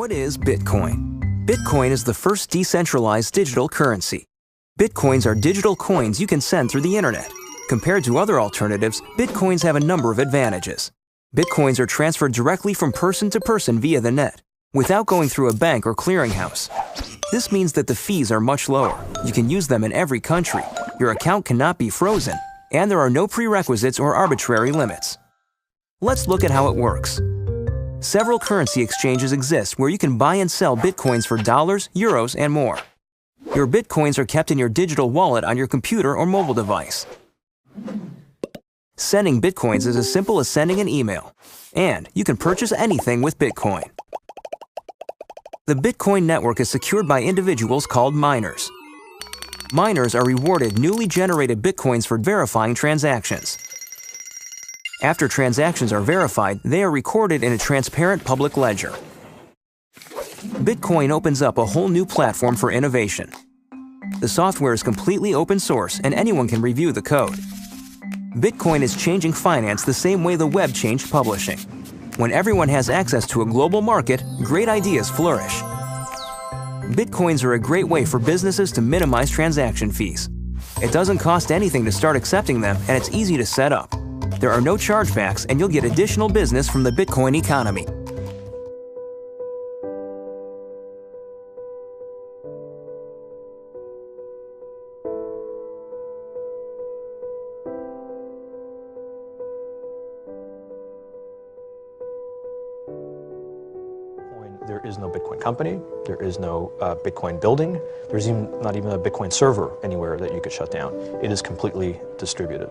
What is Bitcoin? Bitcoin is the first decentralized digital currency. Bitcoins are digital coins you can send through the internet. Compared to other alternatives, Bitcoins have a number of advantages. Bitcoins are transferred directly from person to person via the net, without going through a bank or clearinghouse. This means that the fees are much lower. You can use them in every country. Your account cannot be frozen, and there are no prerequisites or arbitrary limits. Let's look at how it works. Several currency exchanges exist where you can buy and sell Bitcoins for dollars, euros, and more. Your Bitcoins are kept in your digital wallet on your computer or mobile device. Sending Bitcoins is as simple as sending an email, and you can purchase anything with Bitcoin. The Bitcoin network is secured by individuals called miners. Miners are rewarded newly generated Bitcoins for verifying transactions. After transactions are verified, they are recorded in a transparent public ledger. Bitcoin opens up a whole new platform for innovation. The software is completely open source and anyone can review the code. Bitcoin is changing finance the same way the web changed publishing. When everyone has access to a global market, great ideas flourish. Bitcoins are a great way for businesses to minimize transaction fees. It doesn't cost anything to start accepting them, and it's easy to set up. There are no chargebacks, and you'll get additional business from the Bitcoin economy. There is no Bitcoin company, there is no Bitcoin building, there's not even a Bitcoin server anywhere that you could shut down. It is completely distributed.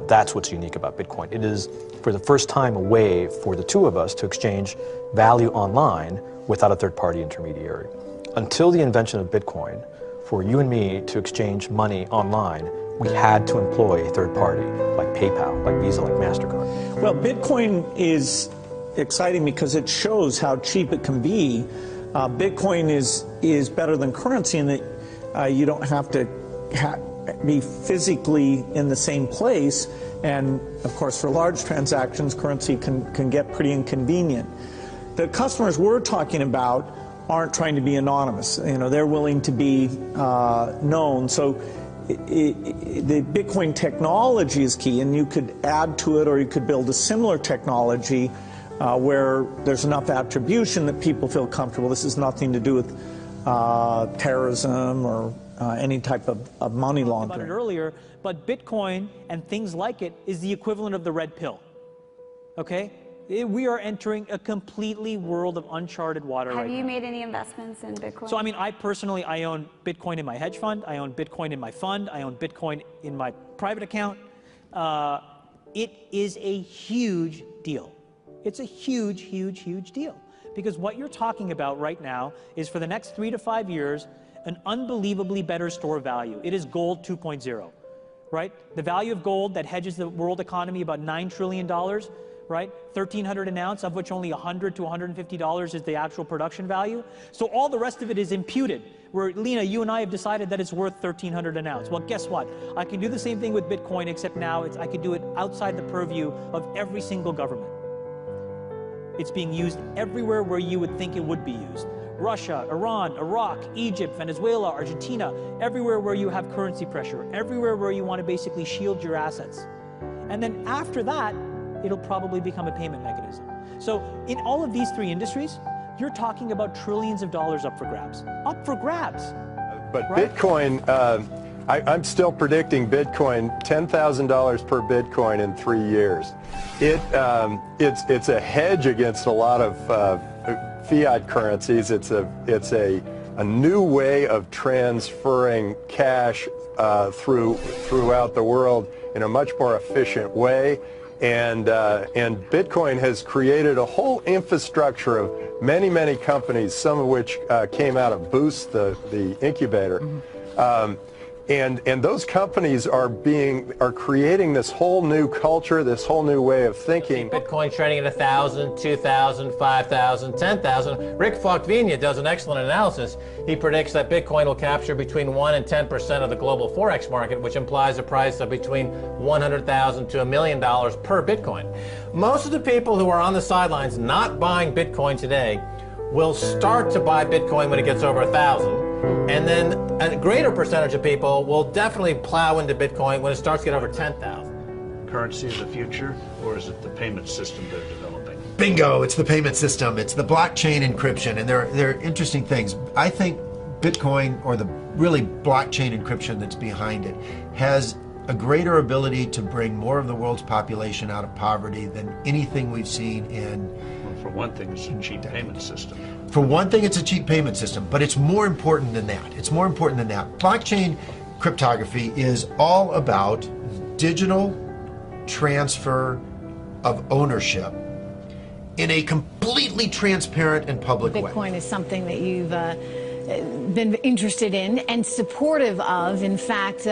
That's what's unique about Bitcoin. It is, for the first time, a way for the two of us to exchange value online without a third-party intermediary. Until the invention of Bitcoin, for you and me to exchange money online, we had to employ a third party, like PayPal, like Visa, like MasterCard. Well, Bitcoin is exciting because it shows how cheap it can be. Bitcoin is better than currency in that you don't have to be physically in the same place, and of course for large transactions currency can get pretty inconvenient. The customers we're talking about aren't trying to be anonymous. You know, they're willing to be known. So the Bitcoin technology is key, and you could add to it or you could build a similar technology where there's enough attribution that people feel comfortable. This has nothing to do with terrorism or any type of money laundering. About it earlier, but Bitcoin and things like it is the equivalent of the red pill. Okay? We are entering a completely world of uncharted water right now. Have you made any investments in Bitcoin? So, I mean, I own Bitcoin in my hedge fund, I own Bitcoin in my fund, I own Bitcoin in my private account. It is a huge deal. It's a huge, huge, huge deal. Because what you're talking about right now is, for the next 3 to 5 years, an unbelievably better store of value. It is gold 2.0, right? The value of gold that hedges the world economy about $9 trillion, right? 1,300 an ounce, of which only $100 to $150 is the actual production value. So all the rest of it is imputed, where, Lena, you and I have decided that it's worth 1,300 an ounce. Well, guess what? I can do the same thing with Bitcoin, except now I can do it outside the purview of every single government. It's being used everywhere where you would think it would be used. Russia, Iran, Iraq, Egypt, Venezuela, Argentina, everywhere where you have currency pressure, everywhere where you want to basically shield your assets. And then after that, it'll probably become a payment mechanism. So in all of these three industries, you're talking about trillions of dollars up for grabs. Up for grabs. But right? Bitcoin, I'm still predicting Bitcoin, $10,000 per Bitcoin in 3 years. It's a hedge against a lot of fiat currencies. It's a new way of transferring cash throughout the world in a much more efficient way. And Bitcoin has created a whole infrastructure of many, many companies, some of which came out of Boost, the incubator. Mm-hmm. And those companies are creating this whole new culture, this whole new way of thinking. Bitcoin trading at 1,000, 2,000, 5,000, 10,000. Rick Falkvinia does an excellent analysis. He predicts that Bitcoin will capture between 1% and 10% of the global Forex market, which implies a price of between $100,000 to $1 million per Bitcoin. Most of the people who are on the sidelines not buying Bitcoin today will start to buy Bitcoin when it gets over 1,000. And then a greater percentage of people will definitely plow into Bitcoin when it starts to get over 10,000. Currency of the future, or is it the payment system they're developing? Bingo, it's the payment system. It's the blockchain encryption, and they're interesting things. I think Bitcoin, or the really blockchain encryption that's behind it, has a greater ability to bring more of the world's population out of poverty than anything we've seen in... Well, for one thing, it's a cheap payment system. For one thing, it's a cheap payment system, but it's more important than that. It's more important than that. Blockchain cryptography is all about digital transfer of ownership in a completely transparent and public way. Bitcoin is something that you've been interested in and supportive of. In fact,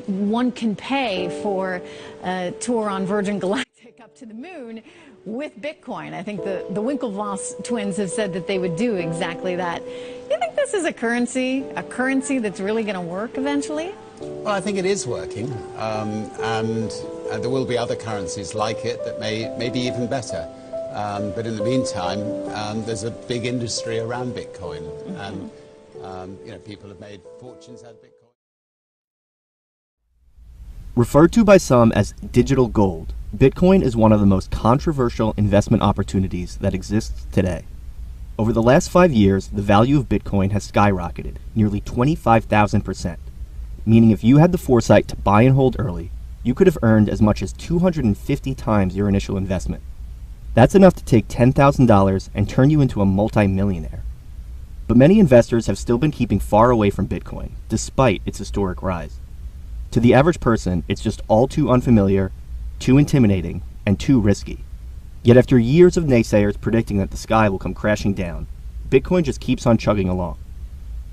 one can pay for a tour on Virgin Galactic up to the moon with Bitcoin. I think the Winklevoss twins have said that they would do exactly that. You think this is a currency that's really going to work eventually? Well, I think it is working, and there will be other currencies like it that may be even better. But in the meantime, there's a big industry around Bitcoin, and people have made fortunes out of Bitcoin. Referred to by some as digital gold, Bitcoin is one of the most controversial investment opportunities that exists today. Over the last 5 years, the value of Bitcoin has skyrocketed, nearly 25,000%, meaning if you had the foresight to buy and hold early, you could have earned as much as 250 times your initial investment. That's enough to take $10,000 and turn you into a multi-millionaire. But many investors have still been keeping far away from Bitcoin, despite its historic rise. To the average person, it's just all too unfamiliar, too intimidating, and too risky. Yet after years of naysayers predicting that the sky will come crashing down, Bitcoin just keeps on chugging along.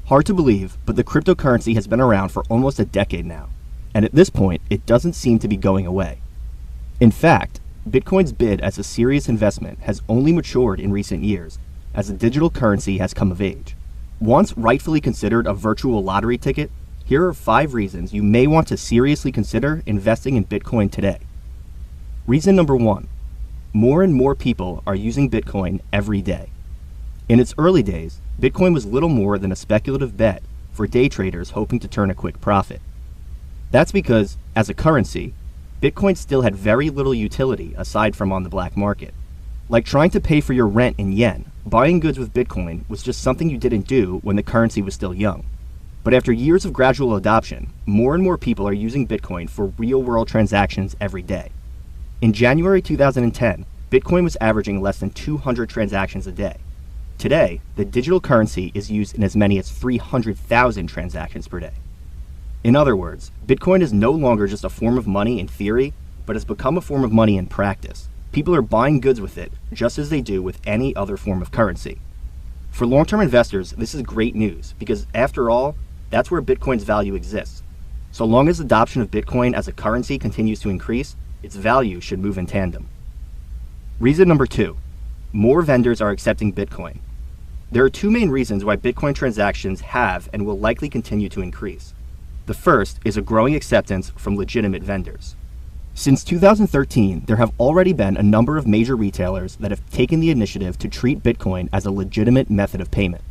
Hard to believe, but the cryptocurrency has been around for almost a decade now, and at this point, it doesn't seem to be going away. In fact, Bitcoin's bid as a serious investment has only matured in recent years, as the digital currency has come of age. Once rightfully considered a virtual lottery ticket, here are 5 reasons you may want to seriously consider investing in Bitcoin today. Reason number 1. More and more people are using Bitcoin every day. In its early days, Bitcoin was little more than a speculative bet for day traders hoping to turn a quick profit. That's because, as a currency, Bitcoin still had very little utility aside from on the black market. Like trying to pay for your rent in yen, buying goods with Bitcoin was just something you didn't do when the currency was still young. But after years of gradual adoption, more and more people are using Bitcoin for real-world transactions every day. In January 2010, Bitcoin was averaging less than 200 transactions a day. Today, the digital currency is used in as many as 300,000 transactions per day. In other words, Bitcoin is no longer just a form of money in theory, but has become a form of money in practice. People are buying goods with it, just as they do with any other form of currency. For long-term investors, this is great news, because after all, that's where Bitcoin's value exists. So long as adoption of Bitcoin as a currency continues to increase, its value should move in tandem. Reason number 2. More vendors are accepting Bitcoin. There are 2 main reasons why Bitcoin transactions have and will likely continue to increase. The first is a growing acceptance from legitimate vendors. Since 2013, there have already been a number of major retailers that have taken the initiative to treat Bitcoin as a legitimate method of payment.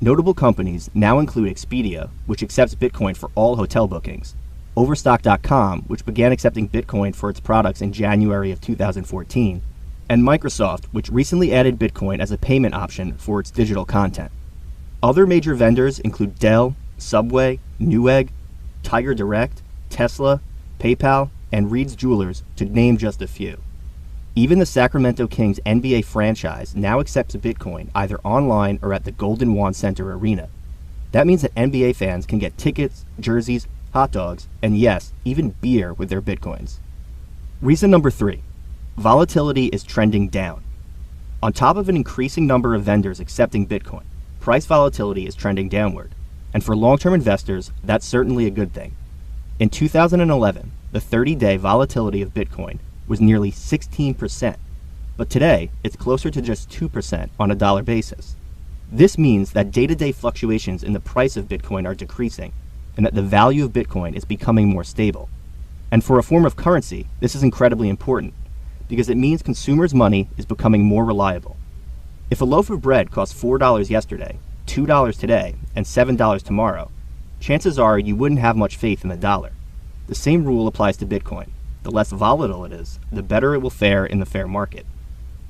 Notable companies now include Expedia, which accepts Bitcoin for all hotel bookings, Overstock.com, which began accepting Bitcoin for its products in January of 2014, and Microsoft, which recently added Bitcoin as a payment option for its digital content. Other major vendors include Dell, Subway, Newegg, Tiger Direct, Tesla, PayPal, and Reed's Jewelers, to name just a few. Even the Sacramento Kings NBA franchise now accepts Bitcoin either online or at the Golden Wand Center Arena. That means that NBA fans can get tickets, jerseys, hot dogs, and yes, even beer with their Bitcoins. Reason number 3. Volatility is trending down. On top of an increasing number of vendors accepting Bitcoin, price volatility is trending downward. And for long-term investors, that's certainly a good thing. In 2011, the 30-day volatility of Bitcoin was nearly 16%, but today it's closer to just 2% on a dollar basis. This means that day-to-day fluctuations in the price of Bitcoin are decreasing, and that the value of Bitcoin is becoming more stable. And for a form of currency, this is incredibly important, because it means consumers' money is becoming more reliable. If a loaf of bread costs $4 yesterday, $2 today, and $7 tomorrow, chances are you wouldn't have much faith in the dollar. The same rule applies to Bitcoin. The less volatile it is, the better it will fare in the fair market.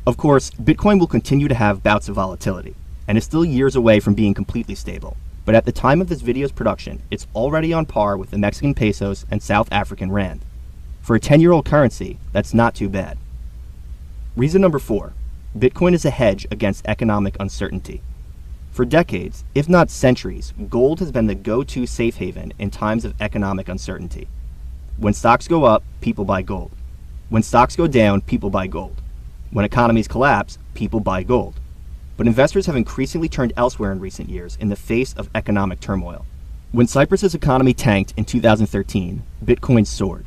Of course, Bitcoin will continue to have bouts of volatility, and is still years away from being completely stable. But at the time of this video's production, it's already on par with the Mexican pesos and South African rand. For a 10-year-old currency, that's not too bad. Reason number 4, Bitcoin is a hedge against economic uncertainty. For decades, if not centuries, gold has been the go-to safe haven in times of economic uncertainty. When stocks go up, people buy gold. When stocks go down, people buy gold. When economies collapse, people buy gold. But investors have increasingly turned elsewhere in recent years in the face of economic turmoil. When Cyprus's economy tanked in 2013, Bitcoin soared.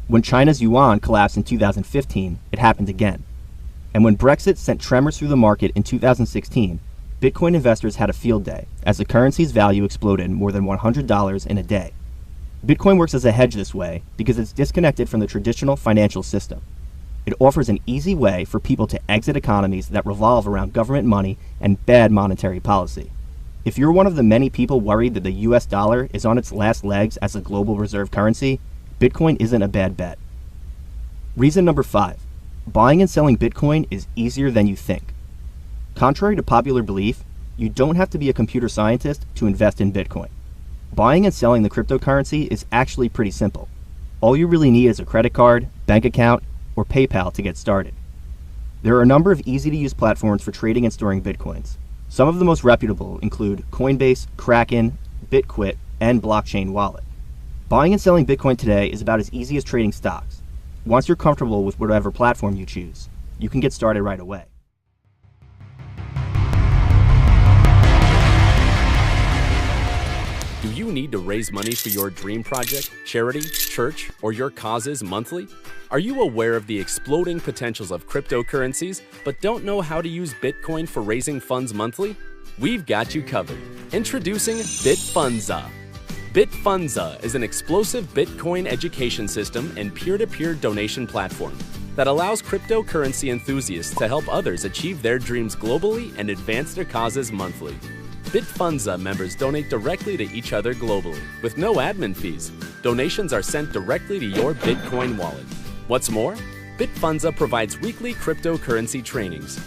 When China's yuan collapsed in 2015, it happened again. And when Brexit sent tremors through the market in 2016, Bitcoin investors had a field day, as the currency's value exploded more than $100 in a day. Bitcoin works as a hedge this way because it's disconnected from the traditional financial system. It offers an easy way for people to exit economies that revolve around government money and bad monetary policy. If you're one of the many people worried that the US dollar is on its last legs as a global reserve currency, Bitcoin isn't a bad bet. Reason number 5, buying and selling Bitcoin is easier than you think. Contrary to popular belief, you don't have to be a computer scientist to invest in Bitcoin. Buying and selling the cryptocurrency is actually pretty simple. All you really need is a credit card, bank account, or PayPal to get started. There are a number of easy-to-use platforms for trading and storing Bitcoins. Some of the most reputable include Coinbase, Kraken, BitQuit, and Blockchain Wallet. Buying and selling Bitcoin today is about as easy as trading stocks. Once you're comfortable with whatever platform you choose, you can get started right away. Do you need to raise money for your dream project, charity, church, or your causes monthly? Are you aware of the exploding potentials of cryptocurrencies, but don't know how to use Bitcoin for raising funds monthly? We've got you covered. Introducing Bitfunza. Bitfunza is an explosive Bitcoin education system and peer-to-peer donation platform that allows cryptocurrency enthusiasts to help others achieve their dreams globally and advance their causes monthly. Bitfunza members donate directly to each other globally, with no admin fees. Donations are sent directly to your Bitcoin wallet. What's more, Bitfunza provides weekly cryptocurrency trainings.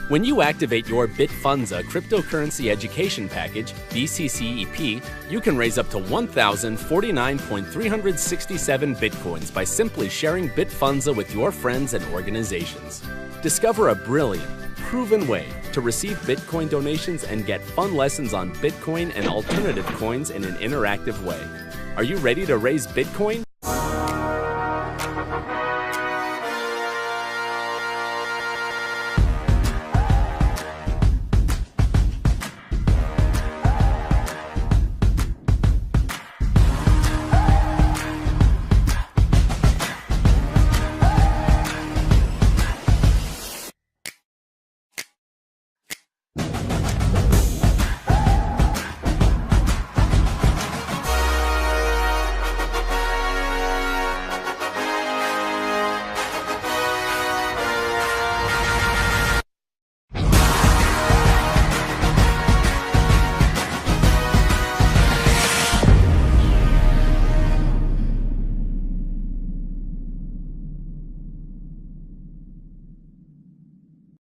When you activate your Bitfunza cryptocurrency education package, BCCEP, you can raise up to 1,049.367 Bitcoins by simply sharing Bitfunza with your friends and organizations. Discover a brilliant, proven way to receive Bitcoin donations and get fun lessons on Bitcoin and alternative coins in an interactive way. Are you ready to raise Bitcoin?